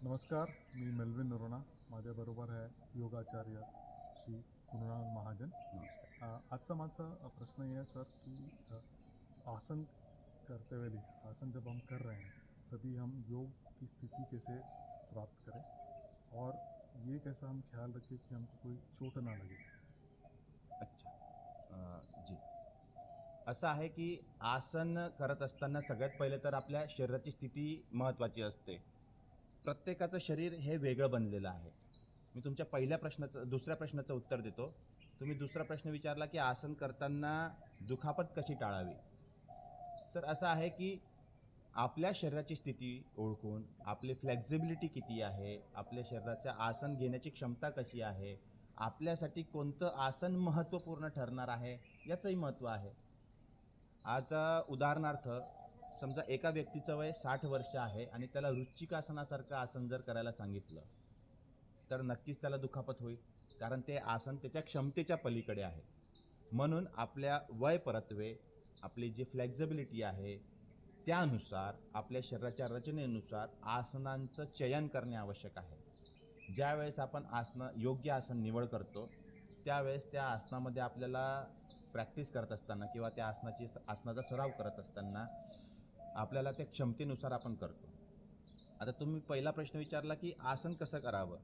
नमस्कार, मी मेल्विन नरोणा. माझ्याबरोबर आहे योगाचार्य श्री गुरुनाथ महाजन. आजचा माझा प्रश्न ये है सर कि आसन करते वेळी, आसन जब हम कर रहे हैं तभी हम योग की स्थिति कैसे प्राप्त करें और ये कैसा हम ख्याल रखें कि हमको कोई चोट ना लगे. अच्छा. जी. असं आहे की आसन करत असताना सगळ्यात पहिले तर आपल्या शरीराची स्थिती महत्त्वाची असते. प्रत्येकाचं शरीर हे वेगळं बनलेलं आहे. मी तुमच्या दुसऱ्या प्रश्नाचं उत्तर देतो. तुम्ही दुसरा प्रश्न विचारला की आसन करताना दुखापत कशी टाळावी? तर असं आहे की आपल्या शरीराची स्थिती ओळखून, आपली फ्लेक्सिबिलिटी किती आहे, आपल्या शरीराच्या आसन घेण्याची क्षमता कशी आहे, आपल्यासाठी कोणतं आसन महत्त्वपूर्ण ठरणार आहे, याचंही महत्त्व आहे. आता उदाहरणार्थ समजा एका व्यक्तीचं वय 60 वर्ष आहे आणि त्याला वृश्चिकासनासारखं आसन जर करायला सांगितलं, तर नक्कीच त्याला दुखापत होईल. कारण ते आसन त्याच्या क्षमतेच्या पलीकडे आहे. म्हणून आपल्या वयपरत्वे, आपली जी फ्लेक्सिबिलिटी आहे, त्यानुसार आपल्या शरीराच्या रचनेनुसार आसनांचं चयन करणे आवश्यक आहे. ज्यावेळेस आपण योग्य आसन निवड करतो, त्यावेळेस त्या आसनामध्ये आपल्याला प्रॅक्टिस करत असताना किंवा त्या आसनाचा सराव करत असताना आपल्याला त्या क्षमतेनुसार आपण करतो. आता तुम्ही पहिला प्रश्न विचारला की आसन कसं करावं?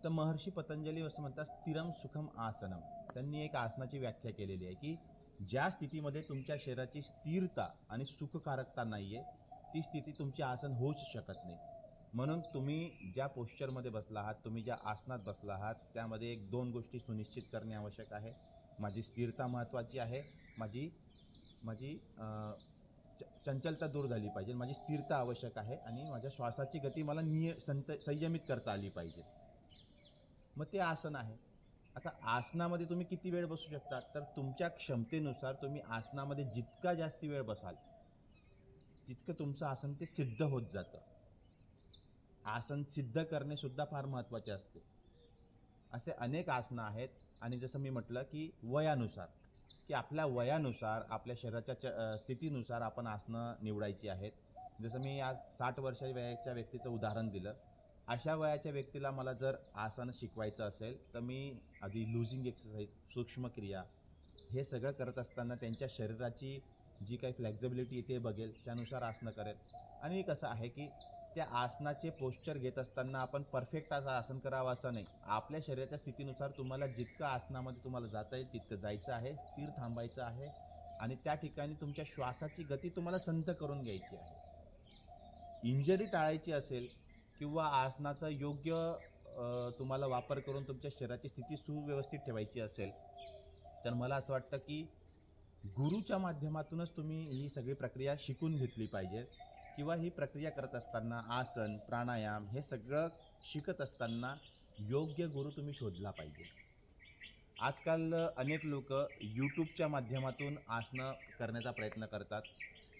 तर महर्षी पतंजली असं म्हणतात, स्थिरम सुखम आसनम. त्यांनी एक आसनाची व्याख्या केलेली आहे की ज्या स्थितीमध्ये तुमच्या शरीराची स्थिरता आणि सुखकारकता नाही आहे, ती स्थिती तुमची आसन होऊच शकत नाही. म्हणून तुम्ही ज्या पोश्चरमध्ये बसला आहात, तुम्ही ज्या आसनात बसला आहात, त्यामध्ये 1-2 गोष्टी सुनिश्चित करणे आवश्यक आहे. माझी स्थिरता महत्त्वाची आहे. माझी माझी चंचलता दूर झाली पाहिजे. माझी स्थिरता आवश्यक आहे आणि माझ्या श्वासाची गती मला संयमित करता आली पाहिजे. मग ते आसन आहे. आता आसनामध्ये तुम्ही किती वेळ बसू शकता? तर तुमच्या क्षमतेनुसार तुम्ही आसनामध्ये जितका जास्ती वेळ बसाल, तितकं तुमचं आसन ते सिद्ध होत जातं. आसन सिद्ध करणे सुद्धा फार महत्त्वाचे असते. असे अनेक आसनं आहेत आणि जसं मी म्हटलं की वयानुसार, की आपल्या वयानुसार, आपल्या शरीराच्या स्थितीनुसार आपण आसनं निवडायची आहेत. जसं मी आज 60 वर्ष वयाच्या व्यक्तीचं उदाहरण दिलं. अशा वयाच्या व्यक्तीला मला जर आसन शिकवायचं असेल, तर मी आधी लुझिंग एक्सरसाइज, सूक्ष्मक्रिया हे सगळं करत असताना त्यांच्या शरीराची जी काही फ्लेक्सिबिलिटी ते बघेल, त्यानुसार आसनं करेल. आणि कसं आहे की त्या आसनाचे पोश्चर घेत असताना आपण परफेक्ट असं आसन करावं असं नाही. आपल्या शरीराच्या स्थितीनुसार तुम्हाला जितकं आसनामध्ये तुम्हाला जाता येईल तितकं जायचं आहे, स्थिर थांबायचं आहे आणि त्या ठिकाणी तुमच्या श्वासाची गती तुम्हाला संथ करून घ्यायची आहे. इंजरी टाळायची असेल किंवा आसनाचा योग्य तुम्हाला वापर करून तुमच्या शरीराची स्थिती सुव्यवस्थित ठेवायची असेल, तर मला असं वाटतं की गुरुच्या माध्यमातूनच तुम्ही ही सगळी प्रक्रिया शिकून घेतली पाहिजे किंवा ही प्रक्रिया करत असताना आसन, प्राणायाम हे सगळं शिकत असताना योग्य गुरु तुम्ही शोधला पाहिजे. आजकाल अनेक लोकं YouTubeच्या माध्यमातून आसनं करण्याचा प्रयत्न करतात.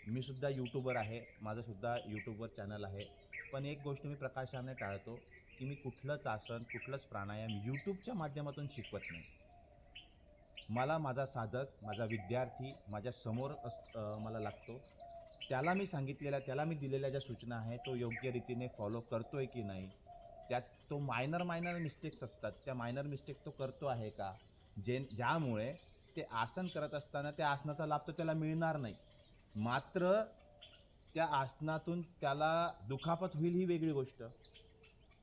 मी सुद्धा यूट्यूबर आहे. माझंसुद्धा YouTubeवर चॅनल आहे. पण एक गोष्ट मी प्रकाशाने टाळतो, की मी कुठलंच आसन, कुठलंच प्राणायाम YouTubeच्या माध्यमातून शिकवत नाही. मला माझा साधक, माझा विद्यार्थी माझ्यासमोर मला लागतो. त्याला मी त्याला मी दिलेल्या ज्या सूचना आहेत, तो योग्य रीतीने फॉलो करतोय की नाही? त्यात तो मायनर मिस्टेक्स असतात. त्या मायनर मिस्टेक तो करतो आहे का? ज्यामुळे ते आसन करत असताना त्या आसनाचा लाभ तर त्याला मिळणार नाही. मात्र त्या आसनातून त्याला दुखापत होईल ही वेगळी गोष्ट.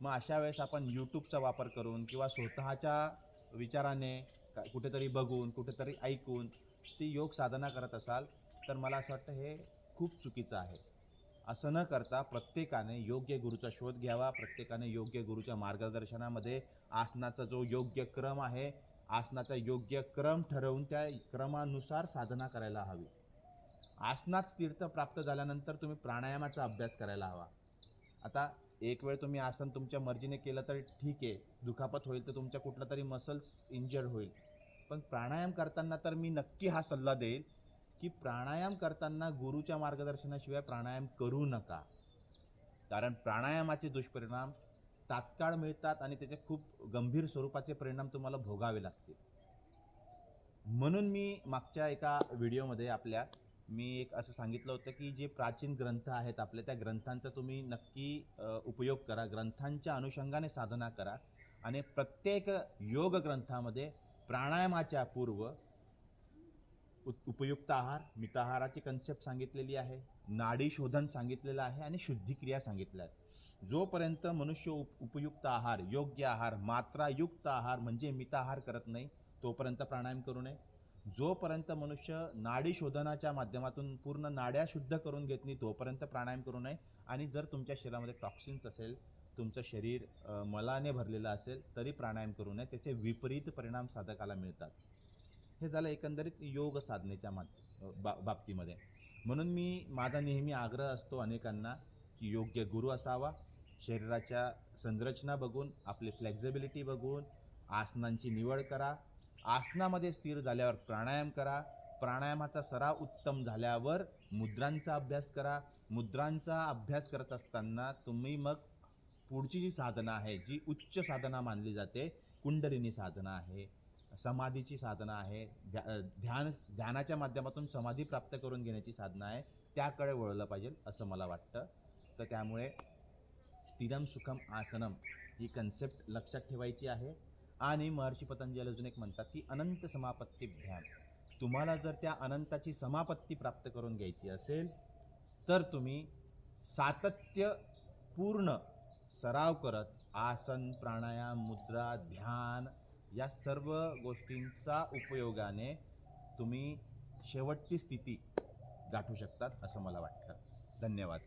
मग अशा वेळेस आपण YouTubeचा वापर करून किंवा स्वतःच्या विचाराने कुठेतरी बघून, कुठेतरी ऐकून ती योग साधना करत असाल, तर मला असं वाटतं हे खूप चुकीचं आहे. असं न करता प्रत्येकाने योग्य गुरूचा शोध घ्यावा. प्रत्येकाने योग्य गुरूच्या मार्गदर्शनामध्ये आसनाचा जो योग्य क्रम आहे, आसनाचा योग्य क्रम ठरवून त्या क्रमानुसार साधना करायला हवी. आसनात स्थिरता प्राप्त झाल्यानंतर तुम्ही प्राणायामाचा अभ्यास करायला हवा. आता एक वेळ तुम्ही आसन तुमच्या मर्जीने केलं तर ठीक आहे. दुखापत होईल तर तुमच्या कुठलातरी मसल्स इंजर्ड होईल. पण प्राणायाम करताना तर मी नक्की हा सल्ला देईल, की प्राणायाम करताना गुरूच्या मार्गदर्शनाशिवाय प्राणायाम करू नका. कारण प्राणायामाचे दुष्परिणाम तात्काळ मिळतात आणि त्याचे खूप गंभीर स्वरूपाचे परिणाम तुम्हाला भोगावे लागतील. म्हणून मी मागच्या एका व्हिडिओमध्ये आपल्या मी एक असं सांगितलं होतं की जे प्राचीन ग्रंथ आहेत आपल्या, त्या ग्रंथांचा तुम्ही नक्की उपयोग करा, ग्रंथांच्या अनुषंगाने साधना करा आणि प्रत्येक योग ग्रंथामध्ये प्राणायामाच्या पूर्व उपयुक्त आहार, मिताहाराची कन्सेप्ट सांगितलेली आहे, नाडी शोधन सांगितलेलं आहे आणि शुद्धिक्रिया सांगितल्या आहेत. जोपर्यंत मनुष्य उपयुक्त आहार, योग्य आहार, मात्रायुक्त आहार म्हणजे मिताहार करत नाही तोपर्यंत प्राणायाम करू नये. जोपर्यंत मनुष्य नाडी शोधनाच्या माध्यमातून पूर्ण नाड्या शुद्ध करून घेत नाही तोपर्यंत प्राणायाम करू नये. आणि जर तुमच्या शरीरामध्ये टॉक्सिन्स असेल, तुमचं शरीर मलाने भरलेलं असेल तरी प्राणायाम करू नये. त्याचे विपरीत परिणाम साधकाला मिळतात. हे झालं एकंदरीत योग साधनेच्या बाबतीमध्ये. म्हणून माझा नेहमी आग्रह असतो अनेकांना की योग्य गुरु असावा, शरीराच्या संरचना बघून, आपली फ्लेक्झिबिलिटी बघून आसनांची निवड करा, आसनामध्ये स्थिर झाल्यावर प्राणायाम करा, प्राणायामाचा सराव उत्तम झाल्यावर मुद्रांचा अभ्यास करा. मुद्रांचा अभ्यास करत असताना तुम्ही मग पुढची जी साधना आहे, जी उच्च साधना मानली जाते, कुंडलिनी साधना आहे, समाधीची साधना आहे, ध्यानाच्या माध्यमातून समाधी प्राप्त करून घेण्याची साधना आहे, त्याकडे वळलं पाहिजे असं मला वाटतं. तर त्यामुळे स्थिरम सुखम आसनम ही कन्सेप्ट लक्षात ठेवायची आहे. आणि महर्षी पतंजली अजून एक म्हणतात की अनंत समापत्ती ध्यान. तुम्हाला जर त्या अनंताची समापत्ती प्राप्त करून घ्यायची असेल तर तुम्ही सातत्यपूर्ण सराव करत आसन, प्राणायाम, मुद्रा, ध्यान या सर्व गोष्टींचा उपयोगाने तुम्ही शेवटची स्थिती गाठू शकतात असं मला वाटतं. धन्यवाद.